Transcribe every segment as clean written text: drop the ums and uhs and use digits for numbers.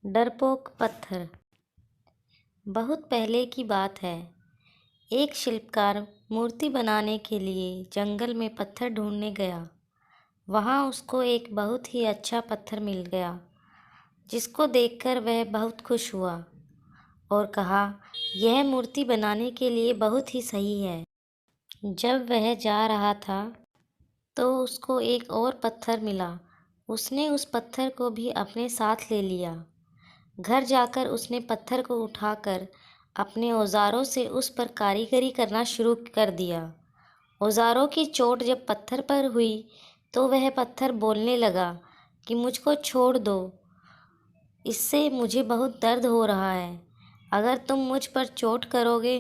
डरपोक पत्थर। बहुत पहले की बात है। एक शिल्पकार मूर्ति बनाने के लिए जंगल में पत्थर ढूंढने गया। वहाँ उसको एक बहुत ही अच्छा पत्थर मिल गया, जिसको देखकर वह बहुत खुश हुआ और कहा, यह मूर्ति बनाने के लिए बहुत ही सही है। जब वह जा रहा था तो उसको एक और पत्थर मिला। उसने उस पत्थर को भी अपने साथ ले लिया। घर जाकर उसने पत्थर को उठाकर अपने औजारों से उस पर कारीगरी करना शुरू कर दिया। औजारों की चोट जब पत्थर पर हुई तो वह पत्थर बोलने लगा कि मुझको छोड़ दो, इससे मुझे बहुत दर्द हो रहा है। अगर तुम मुझ पर चोट करोगे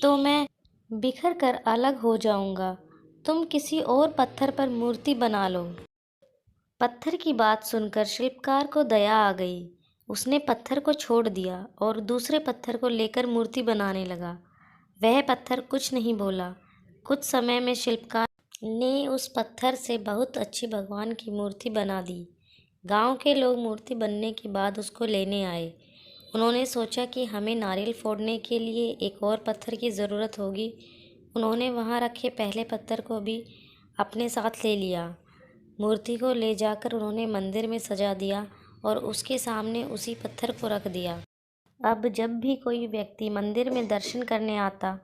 तो मैं बिखर कर अलग हो जाऊंगा। तुम किसी और पत्थर पर मूर्ति बना लो। पत्थर की बात सुनकर शिल्पकार को दया आ गई। उसने पत्थर को छोड़ दिया और दूसरे पत्थर को लेकर मूर्ति बनाने लगा। वह पत्थर कुछ नहीं बोला। कुछ समय में शिल्पकार ने उस पत्थर से बहुत अच्छी भगवान की मूर्ति बना दी। गांव के लोग मूर्ति बनने के बाद उसको लेने आए। उन्होंने सोचा कि हमें नारियल फोड़ने के लिए एक और पत्थर की ज़रूरत होगी। उन्होंने वहाँ रखे पहले पत्थर को भी अपने साथ ले लिया। मूर्ति को ले जाकर उन्होंने मंदिर में सजा दिया और उसके सामने उसी पत्थर को रख दिया। अब जब भी कोई व्यक्ति मंदिर में दर्शन करने आता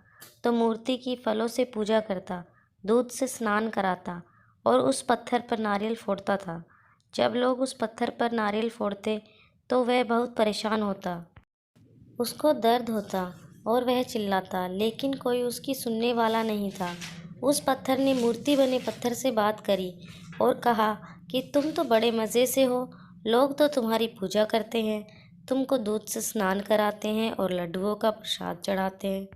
तो मूर्ति की फलों से पूजा करता, दूध से स्नान कराता और उस पत्थर पर नारियल फोड़ता था। जब लोग उस पत्थर पर नारियल फोड़ते तो वह बहुत परेशान होता। उसको दर्द होता और वह चिल्लाता, लेकिन कोई उसकी सुनने वाला नहीं था। उस पत्थर ने मूर्ति बने पत्थर से बात करी और कहा कि तुम तो बड़े मज़े से हो। लोग तो तुम्हारी पूजा करते हैं, तुमको दूध से स्नान कराते हैं और लड्डुओं का प्रसाद चढ़ाते हैं,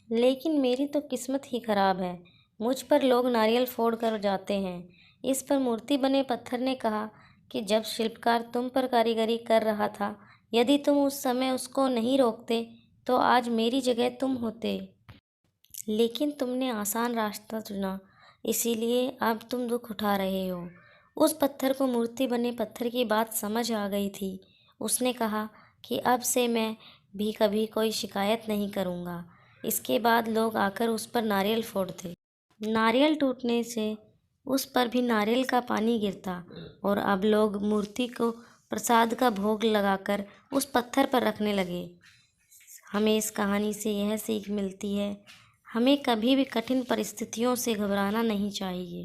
लेकिन मेरी तो किस्मत ही खराब है। मुझ पर लोग नारियल फोड़ कर जाते हैं। इस पर मूर्ति बने पत्थर ने कहा कि जब शिल्पकार तुम पर कारीगरी कर रहा था, यदि तुम उस समय उसको नहीं रोकते तो आज मेरी जगह तुम होते, लेकिन तुमने आसान रास्ता चुना, इसीलिए अब तुम दुख उठा रहे हो। उस पत्थर को मूर्ति बने पत्थर की बात समझ आ गई थी। उसने कहा कि अब से मैं भी कभी कोई शिकायत नहीं करूँगा। इसके बाद लोग आकर उस पर नारियल फोड़ते। नारियल टूटने से उस पर भी नारियल का पानी गिरता और अब लोग मूर्ति को प्रसाद का भोग लगाकर उस पत्थर पर रखने लगे। हमें इस कहानी से यह सीख मिलती है, हमें कभी भी कठिन परिस्थितियों से घबराना नहीं चाहिए।